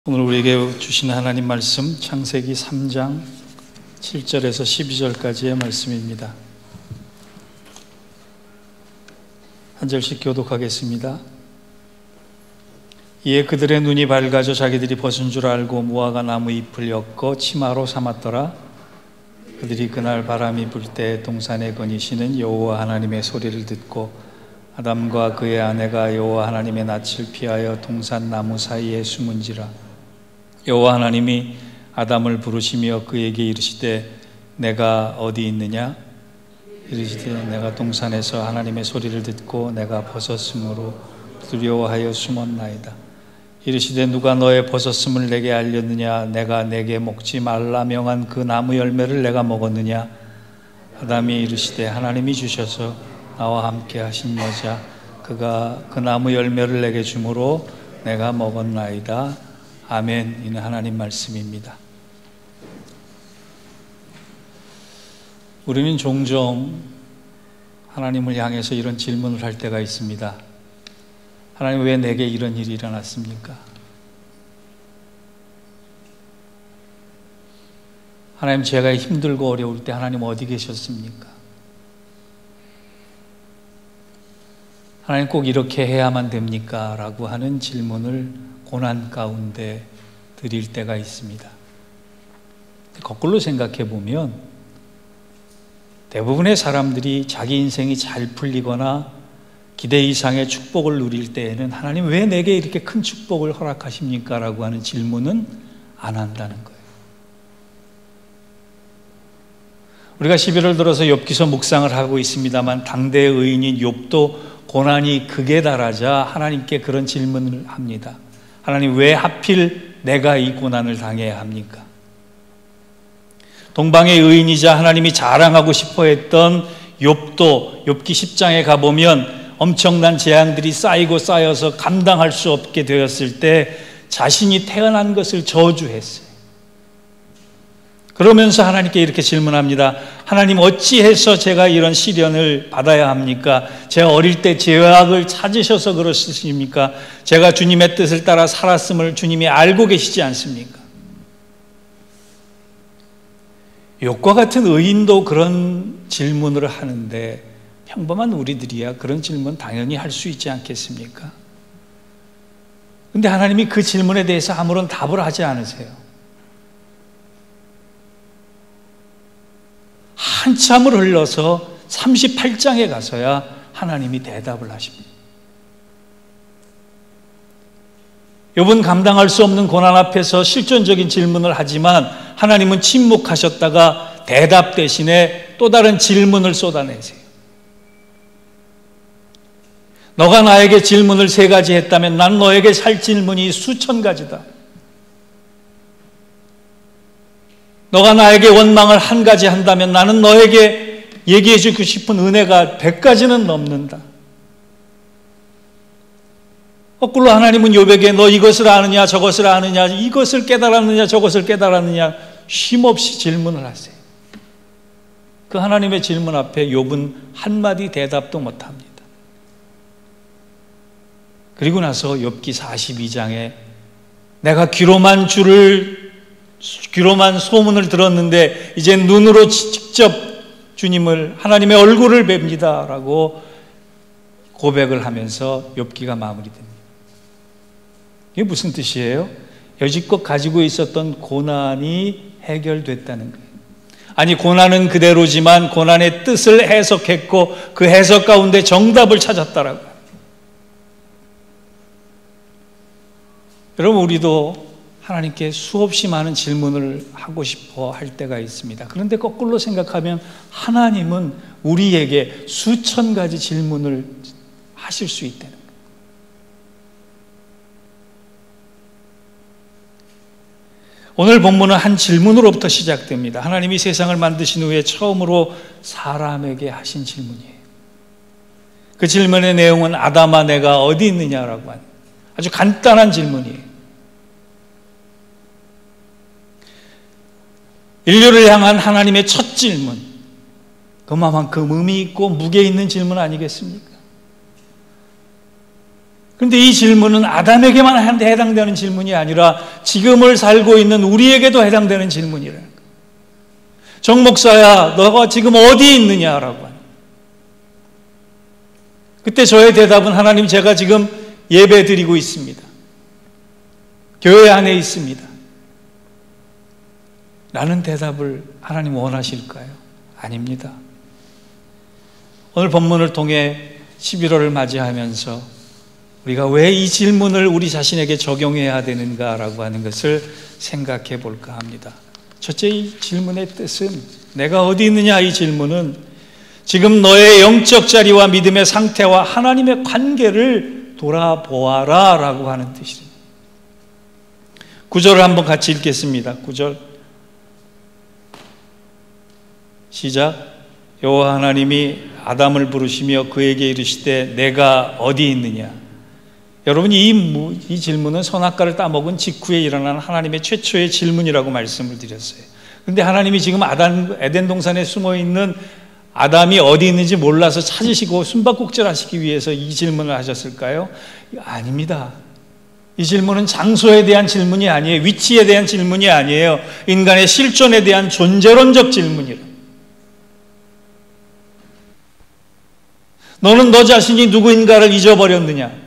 오늘 우리에게 주신 하나님 말씀 창세기 3장 7절에서 12절까지의 말씀입니다. 한 절씩 교독하겠습니다. 이에 그들의 눈이 밝아져 자기들이 벗은 줄 알고 무화과 나무 잎을 엮어 치마로 삼았더라. 그들이 그날 바람이 불 때 동산에 거니시는 여호와 하나님의 소리를 듣고 아담과 그의 아내가 여호와 하나님의 낯을 피하여 동산 나무 사이에 숨은지라. 여호와 하나님이 아담을 부르시며 그에게 이르시되 내가 어디 있느냐? 이르시되 내가 동산에서 하나님의 소리를 듣고 내가 벗었으므로 두려워하여 숨었나이다. 이르시되 누가 너의 벗었음을 내게 알렸느냐? 내가 내게 먹지 말라 명한 그 나무 열매를 내가 먹었느냐? 아담이 이르시되 하나님이 주셔서 나와 함께 하신 여자 그가 그 나무 열매를 내게 주므로 내가 먹었나이다. 아멘. 이는 하나님 말씀입니다. 우리는 종종 하나님을 향해서 이런 질문을 할 때가 있습니다. 하나님, 왜 내게 이런 일이 일어났습니까? 하나님, 제가 힘들고 어려울 때 하나님 어디 계셨습니까? 하나님, 꼭 이렇게 해야만 됩니까? 라고 하는 질문을 고난 가운데 드릴 때가 있습니다. 거꾸로 생각해 보면 대부분의 사람들이 자기 인생이 잘 풀리거나 기대 이상의 축복을 누릴 때에는 하나님, 왜 내게 이렇게 큰 축복을 허락하십니까? 라고 하는 질문은 안 한다는 거예요. 우리가 11월 들어서 욥기서 묵상을 하고 있습니다만 당대의 의인인 욥도 고난이 극에 달하자 하나님께 그런 질문을 합니다. 하나님, 왜 하필 내가 이 고난을 당해야 합니까? 동방의 의인이자 하나님이 자랑하고 싶어 했던 욥도 욥기 10장에 가보면 엄청난 재앙들이 쌓이고 쌓여서 감당할 수 없게 되었을 때 자신이 태어난 것을 저주했어요. 그러면서 하나님께 이렇게 질문합니다. 하나님, 어찌해서 제가 이런 시련을 받아야 합니까? 제가 어릴 때 죄악을 찾으셔서 그러십니까? 제가 주님의 뜻을 따라 살았음을 주님이 알고 계시지 않습니까? 욥과 같은 의인도 그런 질문을 하는데 평범한 우리들이야 그런 질문 당연히 할 수 있지 않겠습니까? 그런데 하나님이 그 질문에 대해서 아무런 답을 하지 않으세요. 한참을 흘러서 38장에 가서야 하나님이 대답을 하십니다. 욥은 감당할 수 없는 고난 앞에서 실존적인 질문을 하지만 하나님은 침묵하셨다가 대답 대신에 또 다른 질문을 쏟아내세요. 너가 나에게 질문을 3가지 했다면 난 너에게 할 질문이 수천 가지다. 너가 나에게 원망을 1가지 한다면 나는 너에게 얘기해 주고 싶은 은혜가 100가지는 넘는다. 거꾸로 하나님은 욥에게 너 이것을 아느냐 저것을 아느냐 이것을 깨달았느냐 저것을 깨달았느냐 쉼없이 질문을 하세요. 그 하나님의 질문 앞에 욥은 한마디 대답도 못합니다. 그리고 나서 욥기 42장에 내가 귀로만 소문을 들었는데 이제 눈으로 직접 주님을 하나님의 얼굴을 뵙니다 라고 고백을 하면서 욥기가 마무리됩니다. 이게 무슨 뜻이에요? 여지껏 가지고 있었던 고난이 해결됐다는 거예요. 아니, 고난은 그대로지만 고난의 뜻을 해석했고 그 해석 가운데 정답을 찾았다라고요. 여러분, 우리도 하나님께 수없이 많은 질문을 하고 싶어 할 때가 있습니다. 그런데 거꾸로 생각하면 하나님은 우리에게 수천 가지 질문을 하실 수 있다는 거예요. 오늘 본문은 한 질문으로부터 시작됩니다. 하나님이 세상을 만드신 후에 처음으로 사람에게 하신 질문이에요. 그 질문의 내용은 아담아 내가 어디 있느냐라고 하는 아주 간단한 질문이에요. 인류를 향한 하나님의 첫 질문, 그만큼 의미 있고 무게 있는 질문 아니겠습니까? 그런데 이 질문은 아담에게만 해당되는 질문이 아니라 지금을 살고 있는 우리에게도 해당되는 질문이라는 거예요. 정 목사야, 너가 지금 어디 있느냐라고 하는. 그때 저의 대답은 하나님, 제가 지금 예배 드리고 있습니다. 교회 안에 있습니다. 라는 대답을 하나님 원하실까요? 아닙니다. 오늘 본문을 통해 11월을 맞이하면서 우리가 왜 이 질문을 우리 자신에게 적용해야 되는가라고 하는 것을 생각해 볼까 합니다. 첫째, 이 질문의 뜻은, 내가 어디 있느냐, 이 질문은 지금 너의 영적 자리와 믿음의 상태와 하나님의 관계를 돌아보아라 라고 하는 뜻입니다. 9절을 한번 같이 읽겠습니다. 9절 시작. 여호와 하나님이 아담을 부르시며 그에게 이르시되 내가 어디 있느냐. 여러분, 이 질문은 선악과를 따먹은 직후에 일어난 하나님의 최초의 질문이라고 말씀을 드렸어요. 그런데 하나님이 지금 에덴 동산에 숨어있는 아담이 어디 있는지 몰라서 찾으시고 숨바꼭질 하시기 위해서 이 질문을 하셨을까요? 아닙니다. 이 질문은 장소에 대한 질문이 아니에요. 위치에 대한 질문이 아니에요. 인간의 실존에 대한 존재론적 질문이에요. 너는 너 자신이 누구인가를 잊어버렸느냐?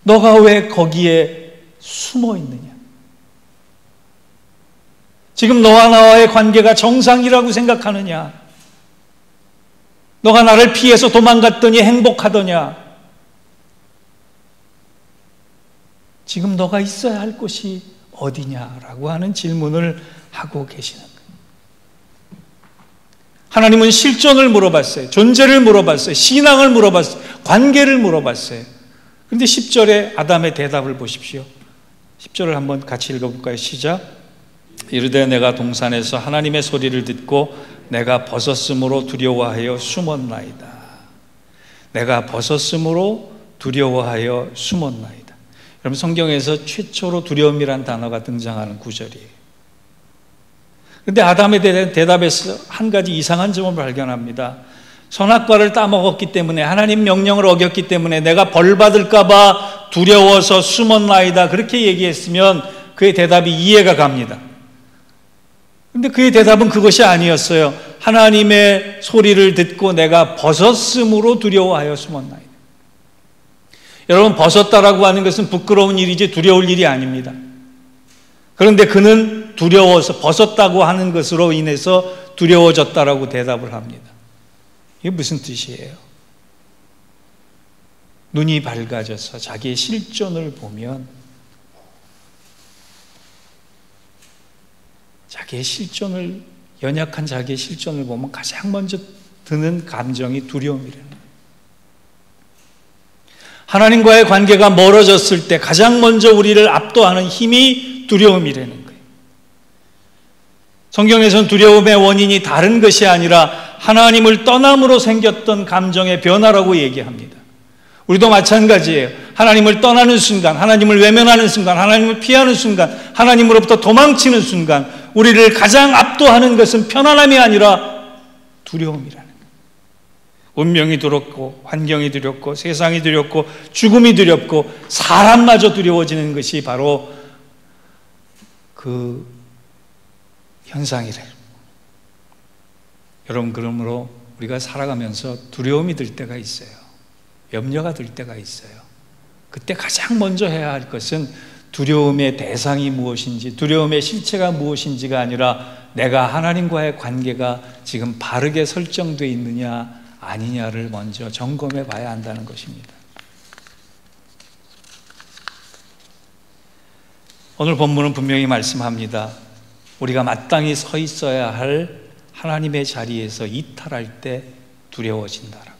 너가 왜 거기에 숨어 있느냐? 지금 너와 나와의 관계가 정상이라고 생각하느냐? 너가 나를 피해서 도망갔더니 행복하더냐? 지금 너가 있어야 할 곳이 어디냐라고 하는 질문을 하고 계시는 거예요. 하나님은 실존을 물어봤어요. 존재를 물어봤어요. 신앙을 물어봤어요. 관계를 물어봤어요. 그런데 10절에 아담의 대답을 보십시오. 10절을 한번 같이 읽어볼까요? 시작. 이르되 내가 동산에서 하나님의 소리를 듣고 내가 벗었으므로 두려워하여 숨었나이다. 내가 벗었으므로 두려워하여 숨었나이다. 여러분, 성경에서 최초로 두려움이란 단어가 등장하는 구절이에요. 그런데 아담에 대한 대답에서 한 가지 이상한 점을 발견합니다. 선악과를 따먹었기 때문에, 하나님 명령을 어겼기 때문에 내가 벌 받을까 봐 두려워서 숨었나이다, 그렇게 얘기했으면 그의 대답이 이해가 갑니다. 그런데 그의 대답은 그것이 아니었어요. 하나님의 소리를 듣고 내가 벗었으므로 두려워하여 숨었나이다. 여러분, 벗었다라고 하는 것은 부끄러운 일이지 두려울 일이 아닙니다. 그런데 그는 두려워서, 벗었다고 하는 것으로 인해서 두려워졌다라고 대답을 합니다. 이게 무슨 뜻이에요? 눈이 밝아져서 자기의 실존을 보면, 자기의 실존을, 연약한 자기의 실존을 보면 가장 먼저 드는 감정이 두려움이라는 거예요. 하나님과의 관계가 멀어졌을 때 가장 먼저 우리를 압도하는 힘이 두려움이라는 거예요. 성경에서는 두려움의 원인이 다른 것이 아니라 하나님을 떠남으로 생겼던 감정의 변화라고 얘기합니다. 우리도 마찬가지예요. 하나님을 떠나는 순간, 하나님을 외면하는 순간, 하나님을 피하는 순간, 하나님으로부터 도망치는 순간 우리를 가장 압도하는 것은 편안함이 아니라 두려움이라는 거예요. 운명이 두렵고, 환경이 두렵고, 세상이 두렵고, 죽음이 두렵고, 사람마저 두려워지는 것이 바로 그 현상이래요. 여러분, 그러므로 우리가 살아가면서 두려움이 들 때가 있어요. 염려가 들 때가 있어요. 그때 가장 먼저 해야 할 것은 두려움의 대상이 무엇인지, 두려움의 실체가 무엇인지가 아니라 내가 하나님과의 관계가 지금 바르게 설정되어 있느냐 아니냐를 먼저 점검해 봐야 한다는 것입니다. 오늘 본문은 분명히 말씀합니다. 우리가 마땅히 서 있어야 할 하나님의 자리에서 이탈할 때 두려워진다라고.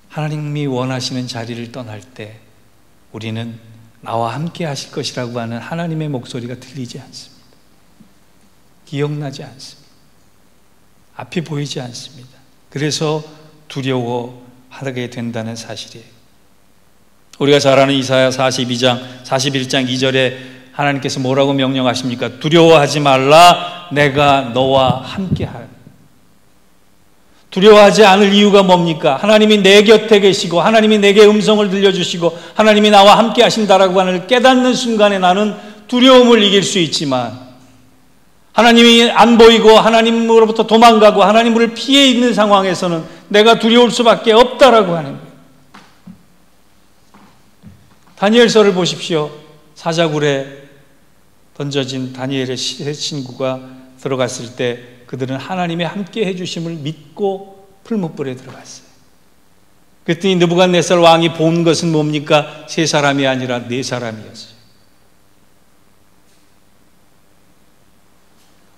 하나님이 원하시는 자리를 떠날 때 우리는 나와 함께 하실 것이라고 하는 하나님의 목소리가 들리지 않습니다. 기억나지 않습니다. 앞이 보이지 않습니다. 그래서 두려워하게 된다는 사실이에요. 우리가 잘 아는 이사야 41장 2절에 하나님께서 뭐라고 명령하십니까? 두려워하지 말라, 내가 너와 함께하리. 두려워하지 않을 이유가 뭡니까? 하나님이 내 곁에 계시고 하나님이 내게 음성을 들려주시고 하나님이 나와 함께 하신다라고 하는 깨닫는 순간에 나는 두려움을 이길 수 있지만, 하나님이 안 보이고 하나님으로부터 도망가고 하나님을 피해 있는 상황에서는 내가 두려울 수밖에 없다라고 하는 거예요. 다니엘서를 보십시오. 사자굴에 던져진 다니엘의 세 친구가 들어갔을 때 그들은 하나님의 함께 해주심을 믿고 풀무불에 들어갔어요. 그랬더니 느부갓네살 왕이 본 것은 뭡니까? 세 사람이 아니라 네 사람이었어요.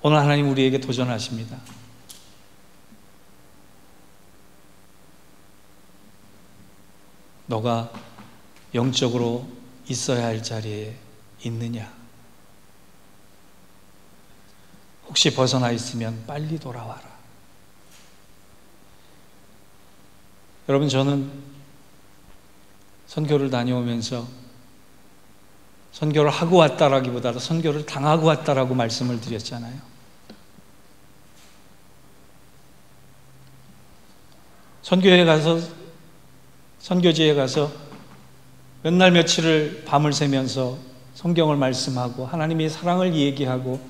오늘 하나님 우리에게 도전하십니다. 너가 영적으로 있어야 할 자리에 있느냐? 혹시 벗어나 있으면 빨리 돌아와라. 여러분, 저는 선교를 다녀오면서 선교를 하고 왔다라기보다도 선교를 당하고 왔다라고 말씀을 드렸잖아요. 선교에 가서, 선교지에 가서 몇 날 며칠을 밤을 새면서 성경을 말씀하고 하나님의 사랑을 얘기하고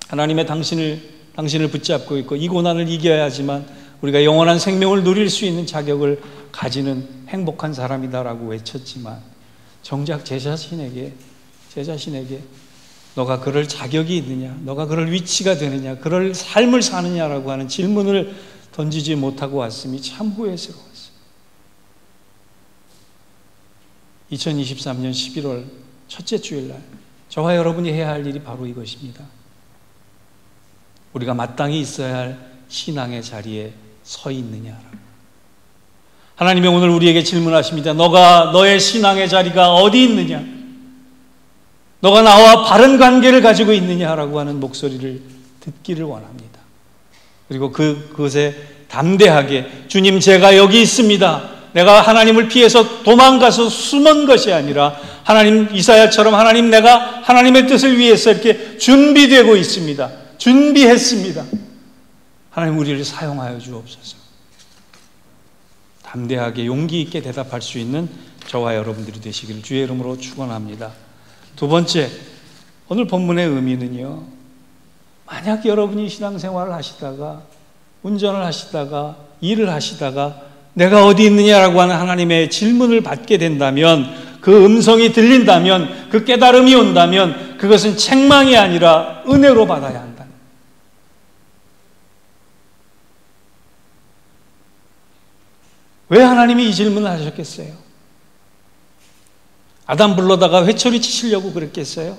하나님의 당신을 붙잡고 있고 이 고난을 이겨야지만 우리가 영원한 생명을 누릴 수 있는 자격을 가지는 행복한 사람이다라고 외쳤지만, 정작 제 자신에게 너가 그럴 자격이 있느냐, 너가 그럴 위치가 되느냐, 그럴 삶을 사느냐라고 하는 질문을 던지지 못하고 왔음이 참 후회스러웠어요. 2023년 11월 첫째 주일날 저와 여러분이 해야 할 일이 바로 이것입니다. 우리가 마땅히 있어야 할 신앙의 자리에 서 있느냐라고. 하나님이 오늘 우리에게 질문하십니다. 너의 신앙의 자리가 어디 있느냐? 너가 나와 바른 관계를 가지고 있느냐라고 하는 목소리를 듣기를 원합니다. 그리고 그것에 담대하게, 주님, 제가 여기 있습니다. 내가 하나님을 피해서 도망가서 숨은 것이 아니라 하나님, 이사야처럼 하나님, 내가 하나님의 뜻을 위해서 이렇게 준비되고 있습니다. 준비했습니다. 하나님, 우리를 사용하여 주옵소서. 담대하게 용기 있게 대답할 수 있는 저와 여러분들이 되시기를 주의 이름으로 축원합니다. 두 번째, 오늘 본문의 의미는요, 만약 여러분이 신앙생활을 하시다가, 운전을 하시다가, 일을 하시다가 내가 어디 있느냐라고 하는 하나님의 질문을 받게 된다면, 그 음성이 들린다면, 그 깨달음이 온다면 그것은 책망이 아니라 은혜로 받아야 한다. 왜 하나님이 이 질문을 하셨겠어요? 아담 불러다가 회초리 치시려고 그랬겠어요?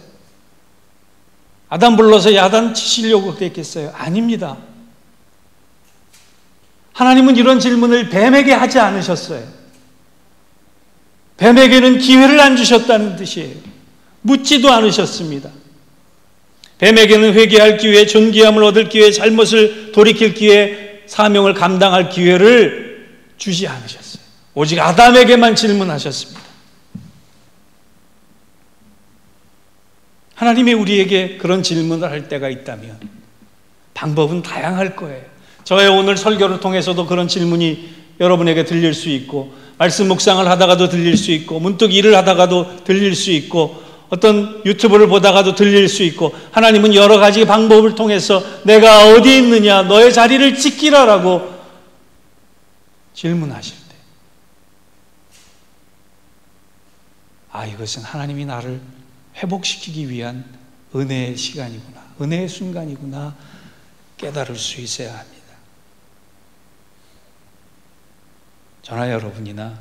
아담 불러서 야단 치시려고 그랬겠어요? 아닙니다. 하나님은 이런 질문을 뱀에게 하지 않으셨어요. 뱀에게는 기회를 안 주셨다는 뜻이에요. 묻지도 않으셨습니다. 뱀에게는 회개할 기회, 존귀함을 얻을 기회, 잘못을 돌이킬 기회, 사명을 감당할 기회를 주지 않으셨어요. 오직 아담에게만 질문하셨습니다. 하나님이 우리에게 그런 질문을 할 때가 있다면 방법은 다양할 거예요. 저의 오늘 설교를 통해서도 그런 질문이 여러분에게 들릴 수 있고, 말씀 묵상을 하다가도 들릴 수 있고, 문득 일을 하다가도 들릴 수 있고, 어떤 유튜브를 보다가도 들릴 수 있고, 하나님은 여러 가지 방법을 통해서 내가 어디 있느냐, 너의 자리를 지키라라고 질문하실 때, 이것은 하나님이 나를 회복시키기 위한 은혜의 시간이구나, 은혜의 순간이구나 깨달을 수 있어야 합니다. 저나 여러분이나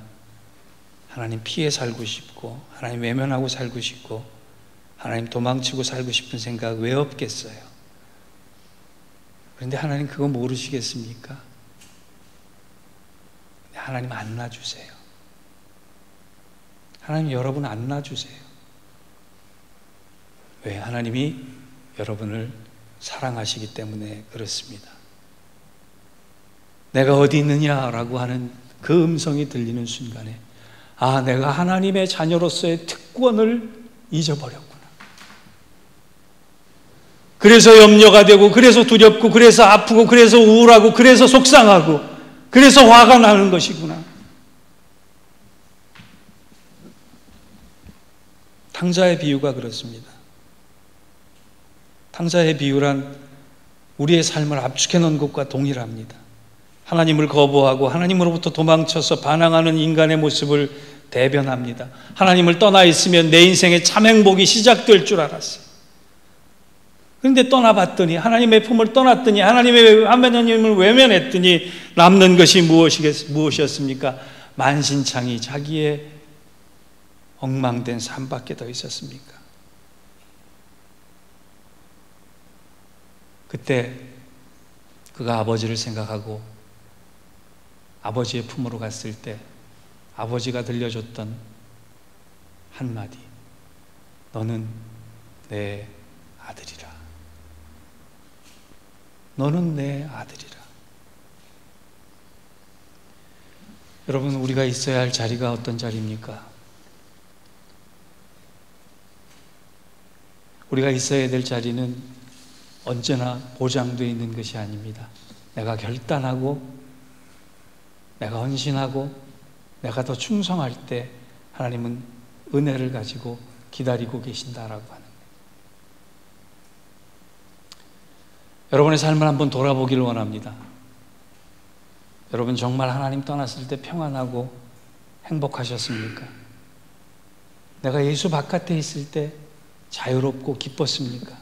하나님 피해 살고 싶고, 하나님 외면하고 살고 싶고, 하나님 도망치고 살고 싶은 생각 왜 없겠어요? 그런데 하나님 그거 모르시겠습니까? 하나님 안 놔주세요. 하나님 여러분 안 놔주세요. 왜? 하나님이 여러분을 사랑하시기 때문에 그렇습니다. 내가 어디 있느냐라고 하는 그 음성이 들리는 순간에, 내가 하나님의 자녀로서의 특권을 잊어버렸구나. 그래서 염려가 되고, 그래서 두렵고, 그래서 아프고, 그래서 우울하고, 그래서 속상하고, 그래서 화가 나는 것이구나. 탕자의 비유가 그렇습니다. 탕자의 비유란 우리의 삶을 압축해 놓은 것과 동일합니다. 하나님을 거부하고 하나님으로부터 도망쳐서 반항하는 인간의 모습을 대변합니다. 하나님을 떠나 있으면 내 인생의 참 행복이 시작될 줄 알았어요. 그런데 떠나봤더니, 하나님의 품을 떠났더니, 하나님을 외면했더니 남는 것이 무엇이었습니까? 만신창이 자기의 엉망된 삶밖에 더 있었습니까? 그때 그가 아버지를 생각하고 아버지의 품으로 갔을 때 아버지가 들려줬던 한마디, 너는 내 아들이라. 너는 내 아들이라. 여러분, 우리가 있어야 할 자리가 어떤 자리입니까? 우리가 있어야 될 자리는 언제나 보장되어 있는 것이 아닙니다. 내가 결단하고, 내가 헌신하고, 내가 더 충성할 때 하나님은 은혜를 가지고 기다리고 계신다라고 하는 거예요. 여러분의 삶을 한번 돌아보기를 원합니다. 여러분 정말 하나님 떠났을 때 평안하고 행복하셨습니까? 내가 예수 바깥에 있을 때 자유롭고 기뻤습니까?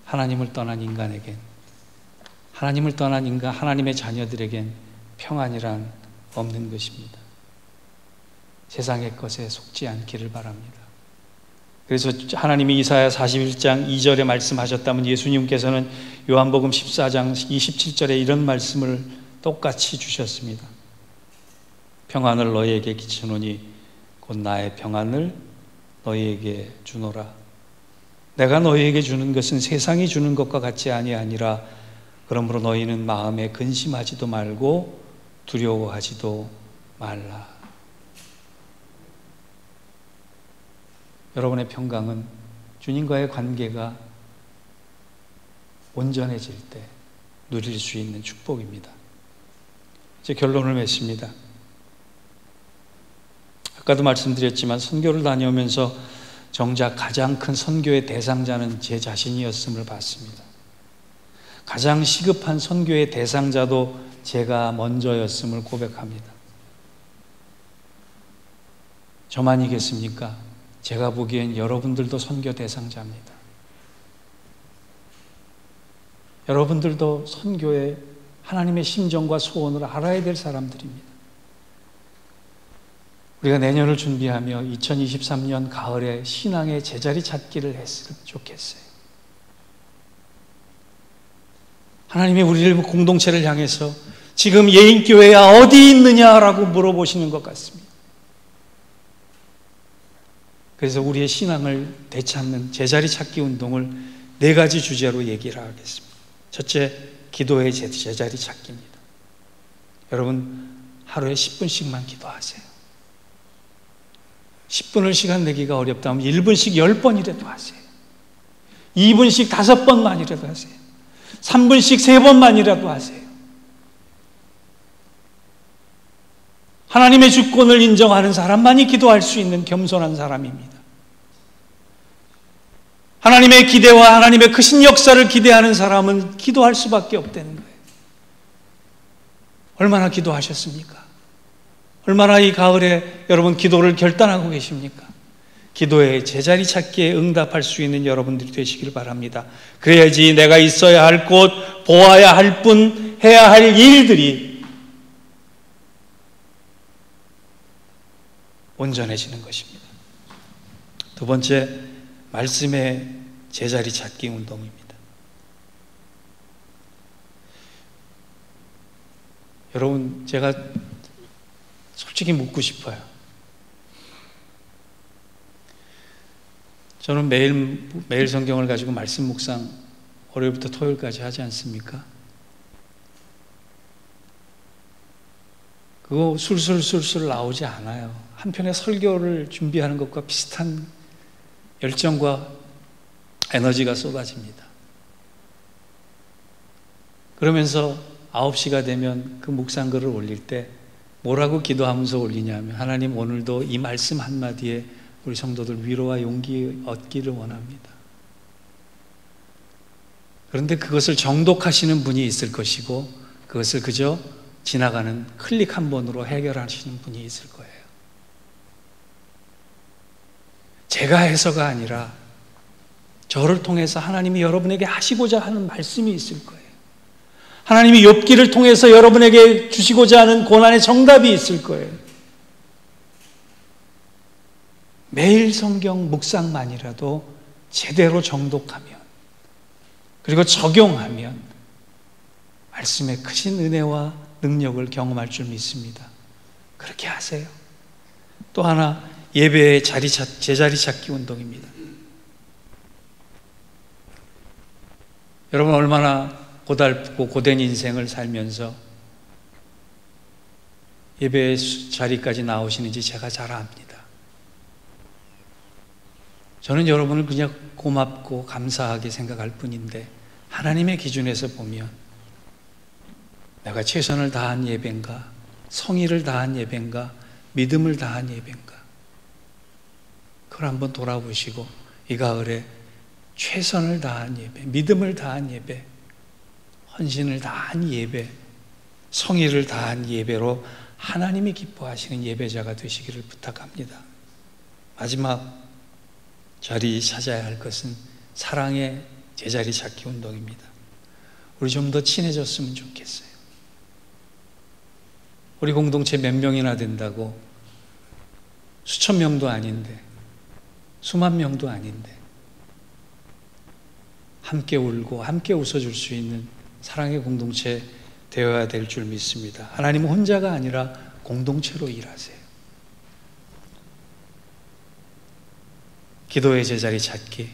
하나님을 떠난 인간에겐, 하나님을 떠난 인간, 하나님의 자녀들에겐 평안이란 없는 것입니다. 세상의 것에 속지 않기를 바랍니다. 그래서 하나님이 이사야 41장 2절에 말씀하셨다면 예수님께서는 요한복음 14장 27절에 이런 말씀을 똑같이 주셨습니다. 평안을 너희에게 끼치노니 곧 나의 평안을 너희에게 주노라. 내가 너희에게 주는 것은 세상이 주는 것과 같이 아니하니라. 그러므로 너희는 마음에 근심하지도 말고 두려워하지도 말라. 여러분의 평강은 주님과의 관계가 온전해질 때 누릴 수 있는 축복입니다. 이제 결론을 맺습니다. 아까도 말씀드렸지만 선교를 다녀오면서 정작 가장 큰 선교의 대상자는 제 자신이었음을 봤습니다. 가장 시급한 선교의 대상자도 제가 먼저였음을 고백합니다. 저만이겠습니까? 제가 보기엔 여러분들도 선교 대상자입니다. 여러분들도 선교의 하나님의 심정과 소원을 알아야 될 사람들입니다. 우리가 내년을 준비하며 2023년 가을에 신앙의 제자리 찾기를 했으면 좋겠어요. 하나님이 우리를 공동체를 향해서 지금 예인교회야 어디 있느냐라고 물어보시는 것 같습니다. 그래서 우리의 신앙을 되찾는 제자리 찾기 운동을 4가지 주제로 얘기를 하겠습니다. 첫째, 기도의 제자리 찾기입니다. 여러분, 하루에 10분씩만 기도하세요. 10분을 시간 내기가 어렵다면 1분씩 10번이라도 하세요. 2분씩 5번만이라도 하세요. 3분씩 3번만이라도 하세요. 하나님의 주권을 인정하는 사람만이 기도할 수 있는 겸손한 사람입니다. 하나님의 기대와 하나님의 크신 역사를 기대하는 사람은 기도할 수밖에 없다는 거예요. 얼마나 기도하셨습니까? 얼마나 이 가을에 여러분 기도를 결단하고 계십니까? 기도의 제자리 찾기에 응답할 수 있는 여러분들이 되시길 바랍니다. 그래야지 내가 있어야 할 곳, 보아야 할 분, 해야 할 일들이 온전해지는 것입니다. 두 번째, 말씀의 제자리 찾기 운동입니다. 여러분, 제가 솔직히 묻고 싶어요. 저는 매일 성경을 가지고 말씀 묵상 월요일부터 토요일까지 하지 않습니까? 그거 술술 나오지 않아요. 한편의 설교를 준비하는 것과 비슷한 열정과 에너지가 쏟아집니다. 그러면서 9시가 되면 그 묵상글을 올릴 때 뭐라고 기도하면서 올리냐면, 하나님 오늘도 이 말씀 한마디에 우리 성도들 위로와 용기 얻기를 원합니다. 그런데 그것을 정독하시는 분이 있을 것이고, 그것을 그저 지나가는 클릭 한 번으로 해결하시는 분이 있을 거예요. 제가 해서가 아니라 저를 통해서 하나님이 여러분에게 하시고자 하는 말씀이 있을 거예요. 하나님이 욥기를 통해서 여러분에게 주시고자 하는 고난의 정답이 있을 거예요. 매일 성경 묵상만이라도 제대로 정독하면, 그리고 적용하면 말씀의 크신 은혜와 능력을 경험할 줄 믿습니다. 그렇게 하세요. 또 하나, 예배의 제자리 찾기 운동입니다. 여러분, 얼마나 고달프고 고된 인생을 살면서 예배의 자리까지 나오시는지 제가 잘 압니다. 저는 여러분을 그냥 고맙고 감사하게 생각할 뿐인데, 하나님의 기준에서 보면 내가 최선을 다한 예배인가, 성의를 다한 예배인가, 믿음을 다한 예배인가, 그걸 한번 돌아보시고 이 가을에 최선을 다한 예배, 믿음을 다한 예배, 헌신을 다한 예배, 성의를 다한 예배로 하나님이 기뻐하시는 예배자가 되시기를 부탁합니다. 마지막 자리 찾아야 할 것은 사랑의 제자리 찾기 운동입니다. 우리 좀 더 친해졌으면 좋겠어요. 우리 공동체 몇 명이나 된다고? 수천 명도 아닌데, 수만 명도 아닌데, 함께 울고 함께 웃어줄 수 있는 사랑의 공동체 되어야 될 줄 믿습니다. 하나님은 혼자가 아니라 공동체로 일하세요. 기도의 제자리 찾기,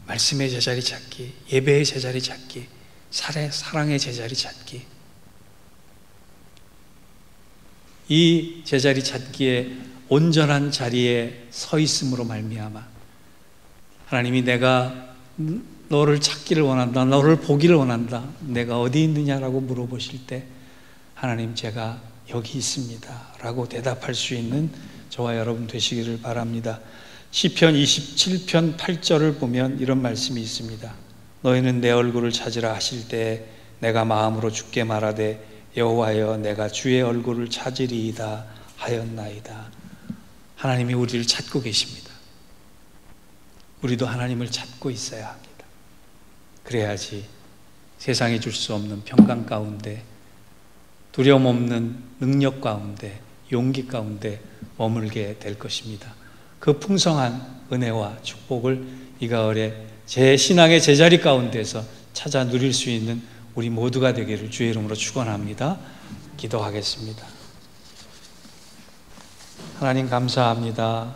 말씀의 제자리 찾기, 예배의 제자리 찾기, 사랑의 제자리 찾기. 이 제자리 찾기에 온전한 자리에 서 있음으로 말미암아 하나님이 내가 너를 찾기를 원한다, 너를 보기를 원한다, 내가 어디 있느냐라고 물어보실 때 하나님 제가 여기 있습니다 라고 대답할 수 있는 저와 여러분 되시기를 바랍니다. 시편 27편 8절을 보면 이런 말씀이 있습니다. 너희는 내 얼굴을 찾으라 하실 때에 내가 마음으로 주께 말하되 여호와여 내가 주의 얼굴을 찾으리이다 하였나이다. 하나님이 우리를 찾고 계십니다. 우리도 하나님을 찾고 있어야 합니다. 그래야지 세상에 줄 수 없는 평강 가운데, 두려움 없는 능력 가운데, 용기 가운데 머물게 될 것입니다. 그 풍성한 은혜와 축복을 이 가을에 제 신앙의 제자리 가운데서 찾아 누릴 수 있는 우리 모두가 되기를 주의 이름으로 축원합니다. 기도하겠습니다. 하나님 감사합니다.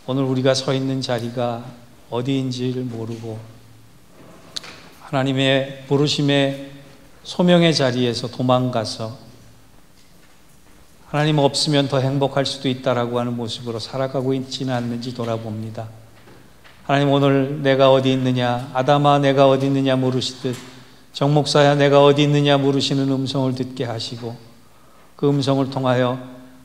오늘 우리가 서 있는 자리가 어디인지를 모르고 하나님의 부르심의 소명의 자리에서 도망가서 하나님 없으면 더 행복할 수도 있다라고 하는 모습으로 살아가고 있지는 않는지 돌아봅니다. 하나님 오늘 내가 어디 있느냐, 아담아 내가 어디 있느냐 물으시듯 정 목사야 내가 어디 있느냐 물으시는 음성을 듣게 하시고 그 음성을 통하여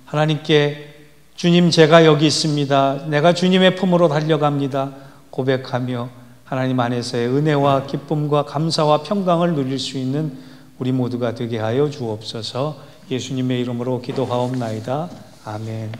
하나님께 주님 제가 여기 있습니다, 내가 주님의 품으로 달려갑니다 고백하며 하나님 안에서의 은혜와 기쁨과 감사와 평강을 누릴 수 있는 우리 모두가 되게 하여 주옵소서. 예수님의 이름으로 기도하옵나이다. 아멘.